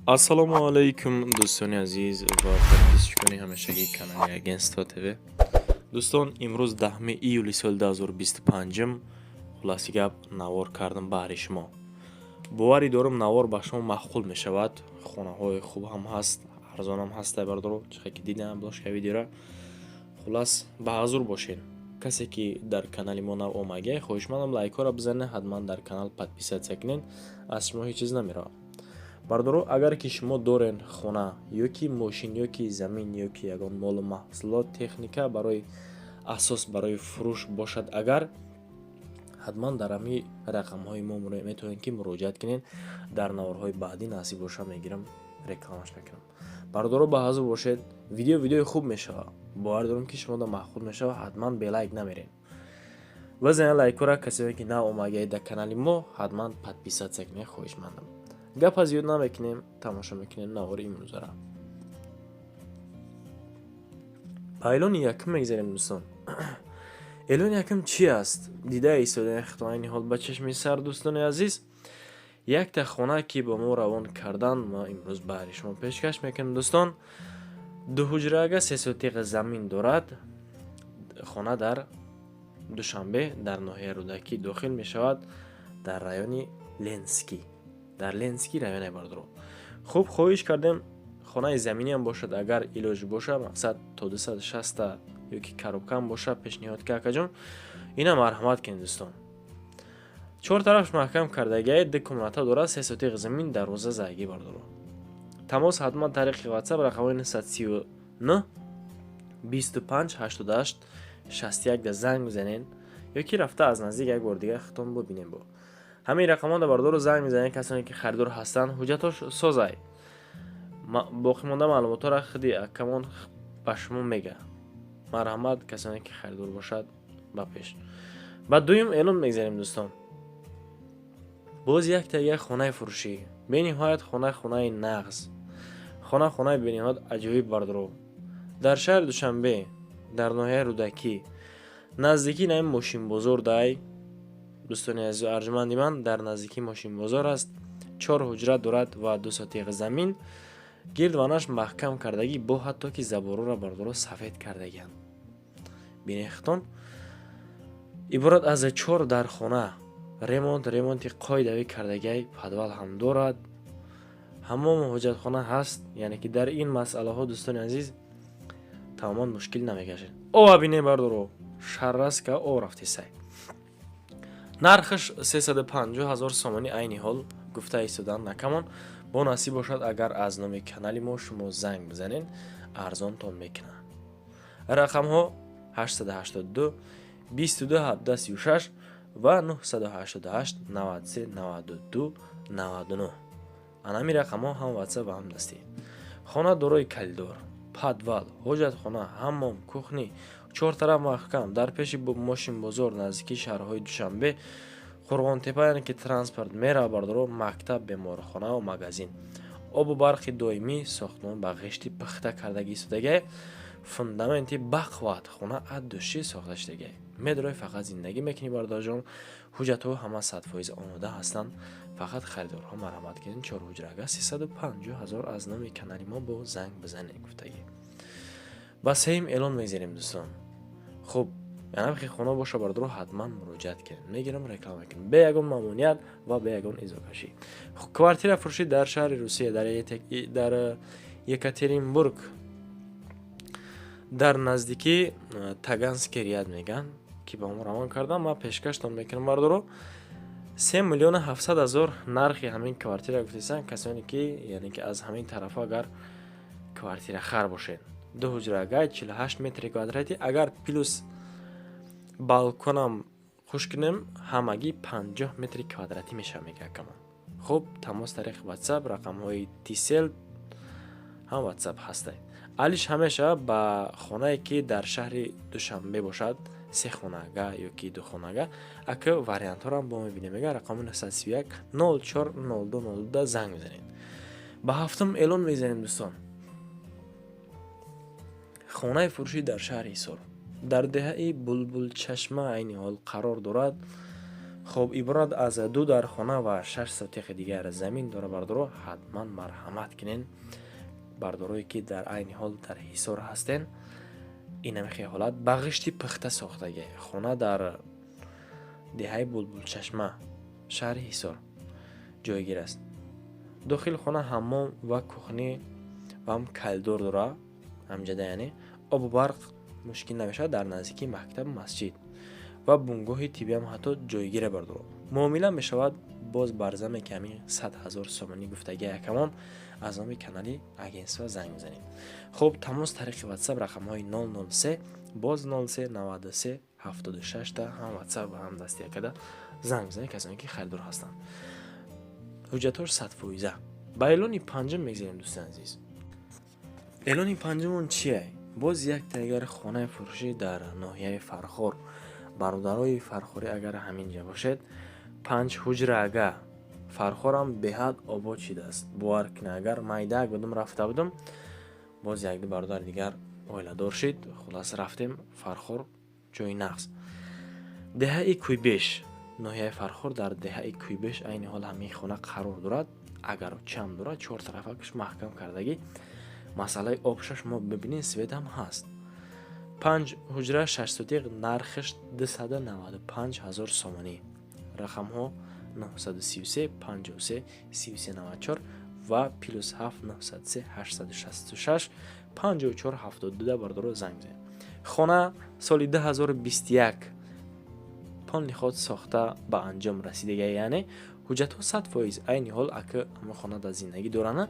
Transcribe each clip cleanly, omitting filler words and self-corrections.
ассалому алайкум дӯстони азиз ва подписчикони ҳамешагии канали Агентство ТВ. дӯстон, имрӯз 10 июли соли 2025 хулоси гап навор кардам баҳри шумо. боварӣ дорам навор ба шумо маъқул мешавад. хонаҳои хуб ҳам ҳаст, арзонам ҳаст. бардоро чихе ки дидам обложка видеора. хулас ба ҳазур бошед. касе ки дар канали мо нав омагия, хоҳишмандам лайкора бизанед, ҳатман дар канал подписатсия кунед. аз шумо ҳеҷ чиз намеравад. бардоро агар ки шумо дорен хона ёки мошин ёки замин ёки ягон молу маҳсулот техника барои асос барои фурӯш бошад, агар ҳатман дар ҳамин рақамҳои мо метавонед ки муроҷиат кунед. дар наворҳои баъдӣ насиб боша мегирам, рекламаш мекунам. бардоро ба ҳазур бошед. видеои хуб мешавад. бовар дорам ки шумо да маъқул мешавад. ҳатман белайк намеред. бизанед лайкора. касое ки нав омагияд дар канали мо, ҳатман подписатсия кунед, хоҳишмандам. гапа зиёд намекунем, тамошо мекунем навори имрӯзара. ба эълони якум мегзарем дӯстон. эълони якум чӣ аст? дида истодаи хитоани ҳол ба чашми сар дӯстони азиз. якта хона ки ба мо равон кардан, мо имрӯз баҳри шумо пешкаш мекунем дӯстон. дуҳуҷрага 3 сотиқа замин дорад. хона дар душанбе дар ноҳияи рӯдакӣ дохил мешавад, дар райони Ленский. дар Ленский районе бардоро. хуб, хоҳиш кардем хонаи заминиам бошад, агар илоҷ боша, мақсад то 260 ёки коробкам боша, пешниҳод ки акаҷон, ина марҳамат кунед дӯстон. чор тарафш маҳкам кардагиае, ду комната дорад, 3 сотиқи замин, дарвоза зайгӣ бардоро. тамос ҳатман тариқи WhatsApp рақамои 939 25 88 61 да занг бизанед ёки рафта аз наздик як бор дига хитом бубинем. бо ҳамин рақамонда бардоро занг мезанед. касоне ки харидор ҳастанд, ҳуҷҷатош созай. боқӣ монда маълумотора худи акамон ба шумо мега. марҳамат, касоне ки харидор бошад ба пеш. ба дуюм эълон мегзарем дӯстон. боз як хонаи фурӯшӣ. бениҳоят хонаи нағз. хонаи бениҳоят аҷоиб бардоро. дар шаҳри Душанбе, дар ноҳияи рӯдакӣ, наздики наи мошинбозор дай. дӯстони азизу арҷуманди ман, дар наздикии мошинбозор аст. 4 ҳуҷра дорад ва 2 сотиқи замин. гирдванаш маҳкам кардагӣ, бо ҳатто ки заборора бардоро сафед кардагианд. бинехтон иборат аз 4 дар хона. ремонти қоидавӣ кардагиай, подвал ҳам дорад. ҳамом ҳоҷатхона ҳаст. яъне ки дар ин масъалаҳо дӯстони азиз тамоман мушкил намекашед. ова бинед бардоро, шарраска о рафти сай. нархаш 350 000 сомонӣ айни ҳол гуфта истодан накамон. бо насиб бошад, агар аз номи канали мо шумо занг бизанед, арзонтон мекунад. рақамҳо 882 22 17 36 ва 988 93 92 99. анами рақамҳо ҳам WhatsApp ҳам дастӣ. хона дорои калидор, подвал, ҳоҷатхона, ҳаммом, кухни, чортараф маҳкам, дар пеши мошинбозор, наздики шаҳрҳои Душанбе, Қурғонтепа, яъне ки транспорт мера бардоро, мактаб, беморхона ва магазин, обу барқи доимӣ, сохтмон ба ғишти пухта кардагӣ истодагиае, фундаменти бақват, хона аддушӣ сохта шудагиае. медорой фақат зиндагӣ мекунӣ бардорҷон. ҳуҷҷатҳо ҳама 100% омода ҳастанд. фақат харидорҳо марҳамат кунед. 4 ҳуҷрага 350 000 аз номи канали мо бо занг бизанед гуфтагӣ. ба сеюм эълон мегзарем дӯстон. хуб, янабхи хона боша бардоро ҳатман муроҷиат кунед. мегирам реклама мекунем бе ягон маъмуният ва бе ягон изокашӣ. квартира фурӯшӣ дар шаҳри Русия, дар Екатеринбург, дар наздики Таганский ряд меган ки ба мо равон кардан. ма пешкаштон мекунам бардоро. 3 миллион 700 000 нархи ҳамин квартира гуфтисан. касоне ки яъне ки аз ҳамин тарафа агар квартира хар бошед, 2 ҳуҷрагай 48 метри квадрати, агар плюс балконам хуш кунем, ҳамагӣ 50 метри квадрати меша мегакам. хуб, тамос тариқи WhatsApp, рақамҳои Тисел ҳам WhatsApp ҳастад. алиш ҳамеша ба хонае ки дар шаҳри Душанбе бошад, 3 хонага ёки 2 хонага, ака вариантҳорам бо мебинем. мега рақами 931 040202 занг бизанед. ба ҳафтум эълон мезанем дӯстон. хонаи фурӯшӣ дар шаҳри Ҳисор, дар деҳаи Булбулчашма айни ҳол қарор дорад. خب عبارت از 2 در خانه و 6 سوتیق دیگر زمین داره بردارو. حتما مرحمت کنین برداروی که در عین حال در حصار هستن. این هم حالت بغشتی پخته ساختگی خانه در دهه بلبل چشمه شهر حصار جایگیر است. داخل خانه حمام و کخنی و هم کلدور داره. همجده یعنی آب و برق مشکل نمیشه. در نزدیکی مکتب مسجد و بنگاه تیبی هم حتی جایگیر بردارو. معامله می شود باز برزم کمی 100,000 سومانی گفتگی یکمان از نام کانالی اگنسوا زنگ بزنید. خب تماس طریق واتساپ رقم های 003 باز 03 93 76 تا هم واتساپ و هم دستی کده زنگ بزنید کسانی که خریدار هستند. حجتاش 100%. با اعلان پنجم میگذاریم دوستان عزیز. اعلان پنجمون چیه؟ باز یک تگر خانه فروشی در ناحیه فرخور. برادرای فرخوری اگر همینجا باشد 5 حجره اگر فرخورم به حد آباد شده است. باور کنه اگر مایده بودم رفته بودم باز یک دو برادر دیگر اویله دار شد. خلاص رفتیم فرخور جای نقص. دهه کویبش ناحیه فرخور در دهه کویبش این حال همین خانه قرار دارد. اگر چم دارد 4 طرفش محکم کردگی مسئله آبشش ما ببینید سوید هم هست. 5 حجره 6 سوتیق نرخش 295,000 سومانی. رقم ها 933 53 3394 و پلوس 7 903 866 54 72 بردارو زنگ زنید. خانه سال 2021 پان خود ساخته به انجام رسیده یعنی حجت ها 100% این حال اکه همه خانه در زندگی دورانه.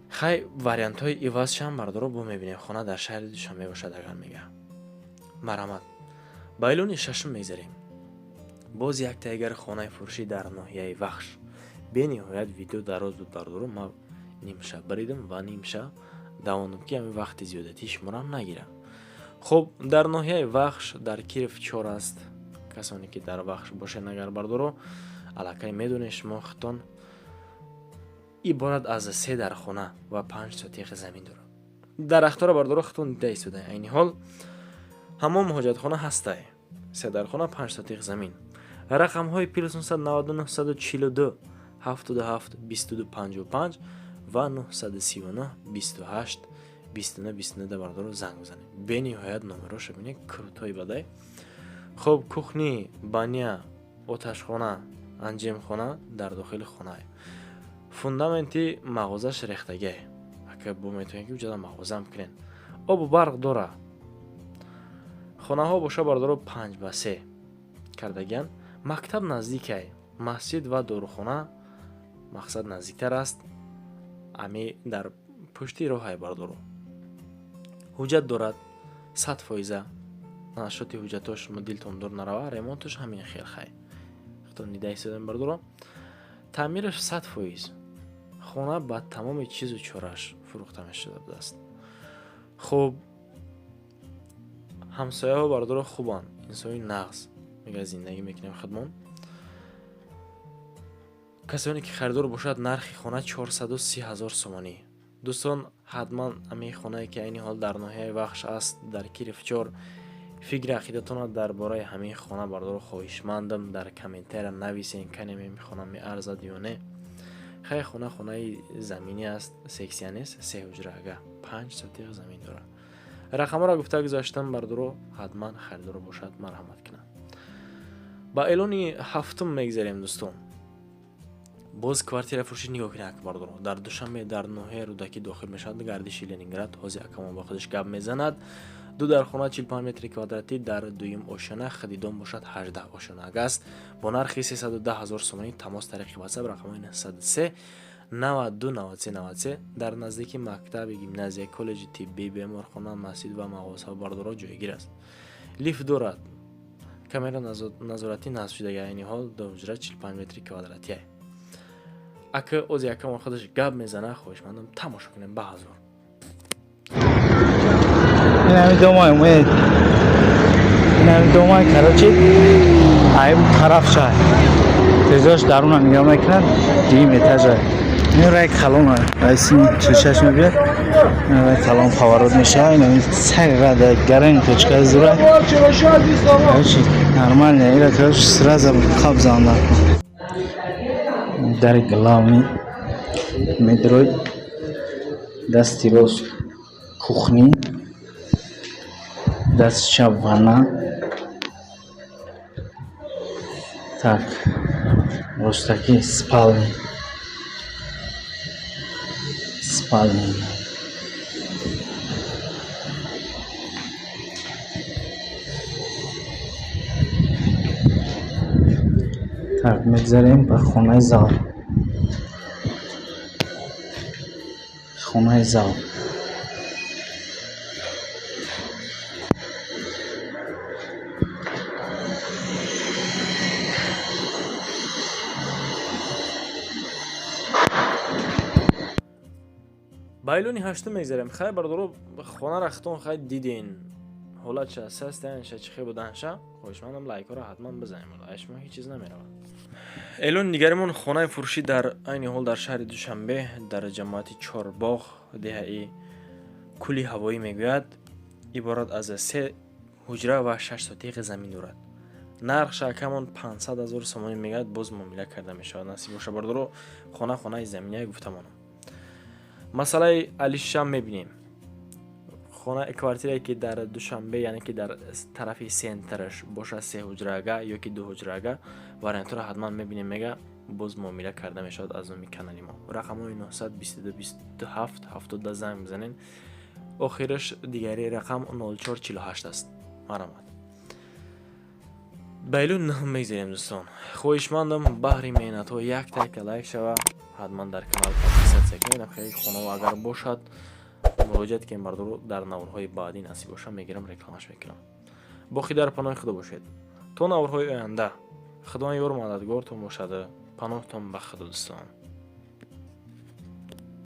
خیلی وریانت های ایواز هم بردارو با میبینیم. خانه در شهر دوشنبه باشد اگر میگه مرحمت. با اعلان ششم میگذاریم. باز یک تایگر خانه فروشی در ناحیه وخش. به نهایت ویدیو دراز بود بردارو. ما نیم شب بریدم و نیم شب دوانم که همین وقت زیادتی شمارم نگیره. خب در ناحیه وخش در کیرف 4 است. کسانی که در وخش باشه نگر بردارو علاقه میدونه شما ختون عبارت از 3 در خانه و 5 سوتیق زمین داره. در اختار بردارو ختون دیده ایستوده. این حال همون حاجت خانه هسته 3 در خانه 5 سوتیق زمین. رقم های پلوس 999 142 77 22 55 و 939 28 29 29 بردارو زنگ بزنید. به نهایت نمرش ببینید کروتای بده. خب کخنی بانیا آتش خانه انجام خانه در داخل خانه. فوندامنتی مغازش ریختگی اگه بو میتونید که وجدا مغازه هم کنین. آب و برق داره. خانه ها باشه بردارو 5 به 3 کردگیان. مکتب نزدیکه. مسجد و داروخانه مقصد نزدیکتر است. امی در پشتی راه های بردارو. حجت دارد 100%. نشاط حجتاش مدلتون دور نروه. ریمونتش همین خیلی خیلی خطور نیده ایستادن بردارو. تعمیرش 100%. خانه با تمام چیز و چورش فروخته می شده بود است. خب همسایه ها بردارو خوبان. انسانی نقص میگه زندگی میکنیم خدمون. کسانی که خریدار باشد نرخ خانه 430,000 سومانی. دوستان حتما امی خانه که این حال در ناحیه وخش است در کیرف 4 فکر عقیدتون درباره همین خانه بردارو خواهشمندم در کامنتر نویسین که نمیخونم می ارزد یا نه. خیلی خانه زمینی است. سکسیان است. 3 حجره اگه 5 سوتیق زمین داره. رقم را گفته گذاشتم بردارو حتما خریدار باشد مرحمت کنه. با اعلان هفتم میگذاریم دوستان. باز کوارتیر فروشی نگاه کنید که بردارو در دوشنبه در ناحیه رودکی داخل میشد. گردشی لنینگراد حاضی اکما با خودش گپ میزند. 2 در خانه 45 متر کوادراتی در دویم آشیانه خریدان باشد 18 آشیانه است با نرخ 310,000 سومانی. تماس طریق واتساپ رقم 903 92 93 93 در نزدیکی مکتب گیمنازیوم کالج طبی بیمارخانه مسجد و مغازه بردارو جایگیر است. لیفت دارد. کامera نظارتی نصب شده یعنی حال 2 حجره 45 متر کوادراتی است. اگه از یکم خودش گپ میزنه خواهشمندم تماشا کنیم. به حضور. این همین دومای اومد. این همین دومای کراچی عیب طرف شد. تجارش درون هم نگاه میکنن 2 متر این رای کلام ایسی چشش میبید رای کلام پاورود میشه این سگ را در گرین کچکای زوره هرچی نرمال نه ایره کش سراز خواب زانده در گلامی میدروی دستی روز کخنی دست چپ وانه так ростаки спальни так мегзарем ба хонаи зал байлони ҳаштум мегзарем. Хай бардоро хонаро хитон хай дидин. ҳолат ша састан ша чихе будан ша. Хоҳишмандам лайкаро ҳатман бизанем. Айшма ҳеҷ чиз намеравад. Эълони дигаримон хонаи фурӯшӣ дар айни ҳол дар шаҳри Душанбе дар ҷамоати Чорбоғ деҳаи Кӯли ҳавоӣ мегӯяд. Иборат аз 3 ҳуҷра ва 6 сотиқи замин дорад. Нархша камон 500,000 сомонӣ мегӯяд. Боз муомила карда мешавад. Насиб боша бардоро хонаи заминия гуфтамонам. Масъалаи Алишам мебинем. Хона квартирае ки дар Душанбе, яъне ки дар тарафи сентраш боша 3 ҳуҷрага ёки 2 ҳуҷрага вариантро ҳатман мебинем мега боз муомила карда мешавад аз номи канали мо. Рақамҳои 922 27 70 занг бизанен. Охираш дигари рақам 0448 аст. Марамат. Байлон наҳм мегзарем дӯстон. Хоҳишмандам баҳри меҳнатҳо як тайка лайк шава. ҳатман дар канал подписатсия кунед. Хеле хонао агар бошад муроҷиат кунед бардоро дар наврҳои баъдӣ насиб боша мегирам рекламаш мекунам. Боқӣ дар паноҳи худо бошед. То наврҳои оянда. Худои ёр мададгортон бошад. Паноҳтон ба худо дӯстон.